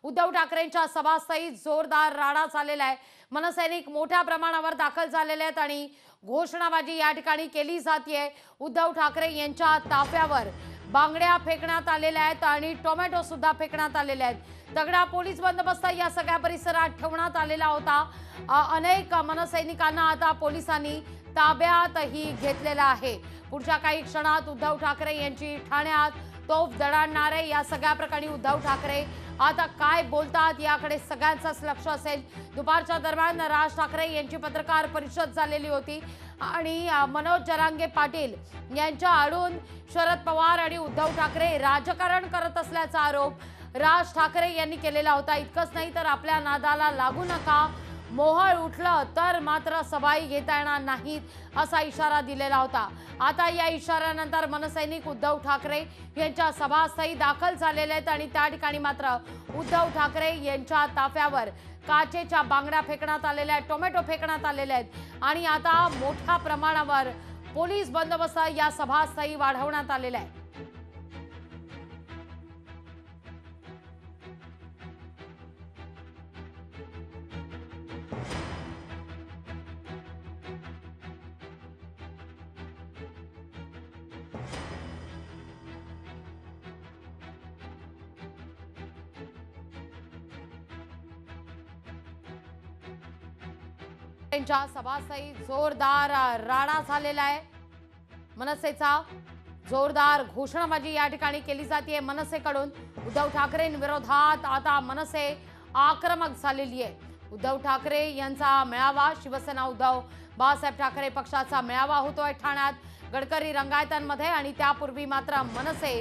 उद्धव ठाकरेंच्या सभास्थळी जोरदार राडा चाललेला आहे। मनसैनिक मोठ्या प्रमाणावर दाखल झालेले आहेत आणि घोषणाबाजी या ठिकाणी केली जाते। उद्धव ठाकरे यांच्या ताफ्यावर बांगड्या फेकण्यात आलेल्या आहेत आणि टोमॅटो सुद्धा फेकण्यात आलेले आहेत। तगडा पोलीस बंदोबस्त या सगळ्या परिसरात ठेवण्यात आलेला होता। अनेक मनसैनिकांना आता पोलिसांनी ताब्यातही घेतलेला आहे। पुढच्या काही क्षणात उद्धव ठाकरे यांची ठाण्यात तोफ दडाणणार आहे। या सगळ्या प्रकरणी उद्धव ठाकरे आता काय बोलतात याकडे सगळ्यांचंच लक्ष असेल। दुपारच्या दरम्यान राज ठाकरे यांची पत्रकार परिषद झालेली होती आणि मनोज जरांगे पाटील यांच्या आडून शरद पवार आणि उद्धव ठाकरे राजकारण करत असल्याचा आरोप राज ठाकरे यांनी केलेला होता। इतकंच नाही तर आपल्या नादाला लागू नका, मोहळ उठलं तर मात्र सभाई घेता येणार नाहीत असा इशारा दिलेला होता। आता या इशाऱ्यानंतर मनसैनिक उद्धव ठाकरे यांच्या सभास्थळी दाखल झालेले आहेत आणि त्या ठिकाणी मात्र उद्धव ठाकरे यांच्या ताफ्यावर काचेच्या बांगड्या फेकण्यात आलेल्या आहेत, टोमॅटो फेकण्यात आलेले आहेत आणि आता मोठ्या प्रमाणावर पोलीस बंदोबस्त या सभास्थळी वाढवण्यात आलेला आहे। त्यांच्या सभास्थळी जोरदार राडा झालेला आहे। मनसेचा जोरदार घोषणाबाजी या ठिकाणी केली जाते। मनसेकडून उद्धव ठाकरेंविरोधात आता मनसे आक्रमक झालेली आहे। उद्धव ठाकरे यांचा मेळावा, शिवसेना उद्धव बाळासाहेब ठाकरे पक्षाचा मेळावा होतोय ठाण्यात गडकरी रंगायतांमध्ये आणि त्यापूर्वी मात्र मनसे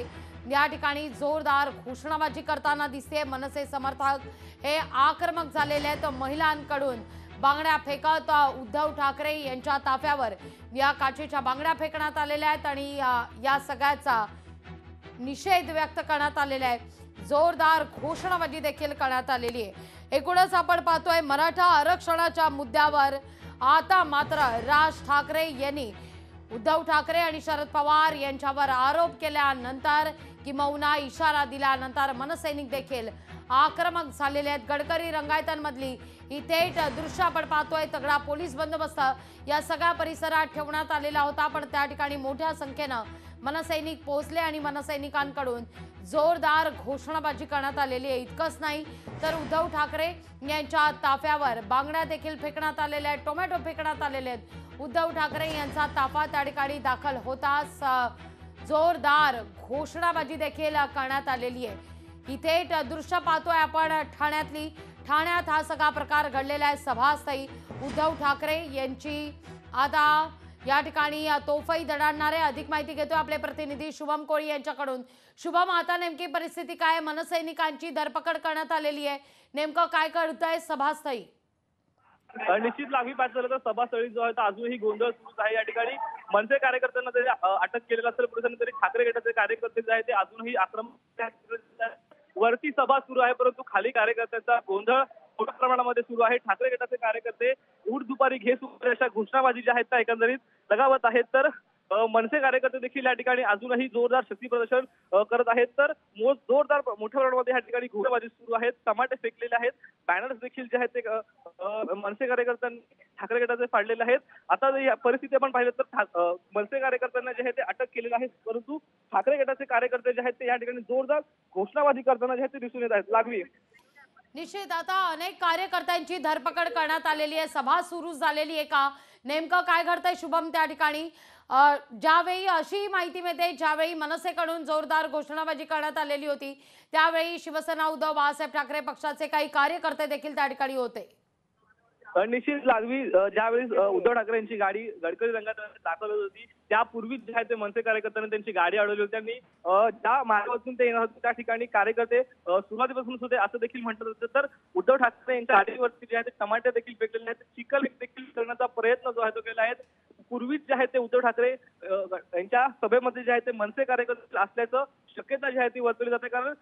या ठिकाणी जोरदार घोषणाबाजी करताना दिसते। मनसे समर्थक हे आक्रमक झालेले आहेत। महिलांकडून बांगड्या फेकत उद्धव ठाकरे यांच्या ताफ्यावर या काचेच्या बांगड्या फेकण्यात आलेल्या आहेत आणि या सगळ्याचा निषेध व्यक्त करण्यात आलेला आहे। जोरदार घोषणाबाजी देखील करण्यात आलेली आहे। एकूणच आपण पाहतोय मराठा आरक्षणाच्या मुद्द्यावर आता मात्र राज ठाकरे यांनी उद्धव ठाकरे आणि शरद पवार यांच्यावर आरोप केल्यानंतर किंवा इशारा दिल्यानंतर मनसैनिक देखील आक्रमक झालेले आहेत। गडकरी रंगायतांमधली ही थेट दृश्य आपण पाहतोय। तगडा पोलीस बंदोबस्त या सगळ्या परिसरात ठेवण्यात आलेला होता, पण त्या ठिकाणी मोठ्या संख्येनं मनसैनिक पोहोचले आणि मनसैनिकांकडून जोरदार घोषणाबाजी करण्यात आलेली आहे। इतकंच नाही तर उद्धव ठाकरे यांच्या ताफ्यावर बांगड्या देखील फेकण्यात आलेल्या आहेत, टोमॅटो फेकण्यात आलेले आहेत। उद्धव ठाकरे यांचा ताफा त्या ठिकाणी दाखल होताच जोरदार घोषणाबाजी देखील करण्यात आलेली आहे। ही थेट दृश्य पाहतोय आपण ठाण्यातली। ठाण्यात हा सगळा प्रकार घडलेला आहे। सभास्थळी उद्धव ठाकरे यांची आता या ठिकाणी तोफही दडाणणार आहे। अधिक माहिती घेतोय आपले प्रतिनिधी शुभम कोळी यांच्याकडून। शुभम, आता नेमकी परिस्थिती काय? मनसैनिकांची धरपकड करण्यात आलेली आहे, नेमकं काय कळतंय सभास्थळी? निश्चित लागवी पाहिजे तर सभास्थळी जो आहे अजूनही गोंधळ सुरूच आहे। या ठिकाणी मनसे कार्यकर्त्यांना जरी अटक केलेला असेल पोलिसांनी तरी ठाकरे गटाचे कार्यकर्ते जे आहेत ते अजूनही आक्रमक। वरती सभा सुरू आहे परंतु खाली कार्यकर्त्यांचा गोंधळ मोठ्या प्रमाणामध्ये सुरू आहे। ठाकरे गटाचे कार्यकर्ते उठ दुपारी घे सुरू अशा घोषणाबाजी ज्या आहेत त्या एकंदरीत लगावत आहेत, तर मनसे कार्यकर्ते देखील या ठिकाणी अजूनही जोरदार शक्ती प्रदर्शन करत आहेत। तर जोरदार मोठ्या प्रमाणामध्ये या ठिकाणी घोषणाबाजी सुरू आहेत, टमाटे फेकलेले आहेत, बॅनर्स देखील जे आहेत ते मनसे कार्यकर्त्यांनी ठाकरे गटाचे फाडलेले आहेत। आता या परिस्थिती आपण पाहिलं तर मनसे कार्यकर्त्यांना जे आहे ते अटक केलेलं आहे, परंतु ठाकरे गटाचे कार्यकर्ते जे आहेत ते या ठिकाणी जोरदार घोषणाबाजी करताना जे आहेत ते दिसून येत आहेत। लागवी निश्चित आता अनेक कार्यकर्त्यांची धरपकड करण्यात आलेली आहे। सभा सुरू झालेली आहे का? नेमकं काय घडतंय शुभम त्या ठिकाणी? ज्यावेळी अशी माहिती मिळते ज्यावेळी मनसेकडून जोरदार घोषणाबाजी करण्यात आलेली होती त्यावेळी शिवसेना उद्धव बाळासाहेब ठाकरे पक्षाचे काही कार्यकर्ते देखील त्या ठिकाणी होते। निश्चित लागवी ज्यावेळी उद्धव ठाकरे यांची गाडी गडकरी रंगात दाखल होत होती त्यापूर्वी जे आहे ते मनसे कार्यकर्त्यांनी त्यांची गाडी अडवली होती। त्यांनी ज्या मार्गावरून ते येणार होते त्या ठिकाणी कार्यकर्ते सुरुवातीपासून होते असं देखील म्हटलं होतं। तर उद्धव ठाकरे यांच्या गाडीवरती जे आहे ते टमाटे देखील फेकलेले आहेत, चिखल देखील करण्याचा प्रयत्न जो आहे तो केला आहे। पूर्वीच जे आहे ते उद्धव ठाकरे यांच्या सभेमध्ये जे आहे ते मनसे कार्यकर्ते असल्याचं शक्यता जी आहे ती वर्तवली जाते, कारण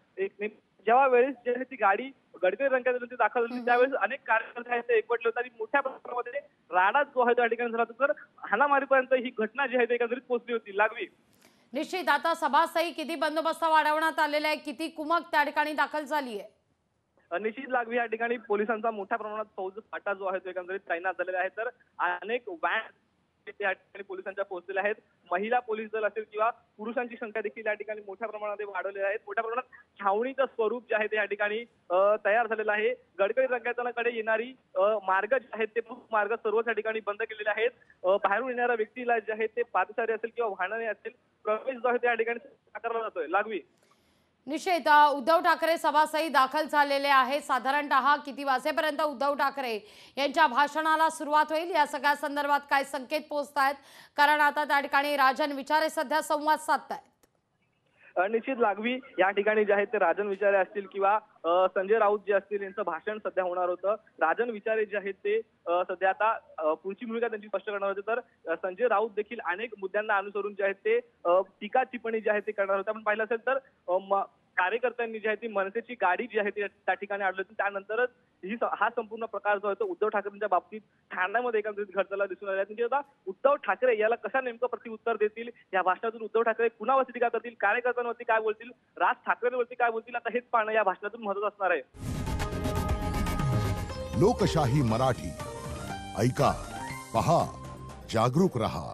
जेव्हा वेळेस जे आहे ती गाडी गडकरी रंगात दाखल झाली त्यावेळेस अनेक कार्यकर्ते आहेत ते एकवटले होते आणि मोठ्या प्रमाणामध्ये राडा जो आहे त्या ठिकाणी झाला होता। तर हाणामारीपर्यंत ही घटना जी आहे ती एकंदरीत पोहोचली होती। लागवी निश्चित आता सभास्थळी किती बंदोबस्त वाढवण्यात आलेला आहे, किती कुमक त्या ठिकाणी दाखल झाली आहे? निश्चित लागवी या ठिकाणी पोलिसांचा मोठ्या प्रमाणात फौज फाटा जो आहे तो एकंदरीत तैनात झालेला आहे. तर अनेक व्हॅन या ठिकाणी पोलिसांच्या पोहोचलेल्या आहेत. महिला पोलीस दल असेल किंवा पुरुषांची संख्या देखील या ठिकाणी मोठ्या प्रमाणात वाढवलेल्या आहेत. मोठ्या प्रमाणात छावणीचं स्वरूप जे आहे ते या ठिकाणी तयार झालेलं आहे. गडकरी रंगायतनाकडे येणारी मार्ग जे आहेत ते मार्ग सर्वच या ठिकाणी बंद केलेले आहेत. बाहेरून येणाऱ्या व्यक्तीला जे आहे ते पादचारी असेल किंवा वाहनाने असेल प्रवेश जो आहे त्या ठिकाणी नाकारला जातोय. लागवी निश्चित उद्धव ठाकरे सभासही दाखल झालेले आहेत. साधारणतः किती वाजेपर्यंत उद्धव ठाकरे यांच्या भाषणाला सुरुवात होईल या सगळ्या संदर्भात काय संकेत पोहोचतायत? कारण आता त्या ठिकाणी राजन विचारे सध्या संवाद साधतायत. निश्चित लागवी या ठिकाणी जे आहेत ते राजन विचारे असतील किंवा संजय राऊत जे असतील यांचं भाषण सध्या होणार होतं. राजन विचारे जे आहेत ते सध्या आता पुढची भूमिका त्यांची स्पष्ट करणार होते. तर संजय राऊत देखील अनेक मुद्द्यांना अनुसरून जे आहेत ते टीका टिप्पणी जी आहे ते करणार होते. आपण पाहिलं असेल तर कार्यकर्त्यांनी जी आहे ती मनसेची गाडी जी आहे ती त्या ठिकाणी आणली होती. त्यानंतरच हा संपूर्ण प्रकार जो आहे तो उद्धव ठाकरेंच्या बाबतीत ठाण्यामध्ये एकंदरीत घडताना दिसून आला. म्हणजे आता उद्धव ठाकरे याला कशा नेमकं प्रत्युत्तर देतील, या भाषणातून उद्धव ठाकरे कुणावरती टीका करतील, कार्यकर्त्यांवरती काय बोलतील, राज ठाकरेंवरती काय बोलतील, आता हेच पाहणं या भाषणातून महत्त्वाचं असणार आहे. लोकशाही मराठी ऐका, पहा, जागरूक रहा.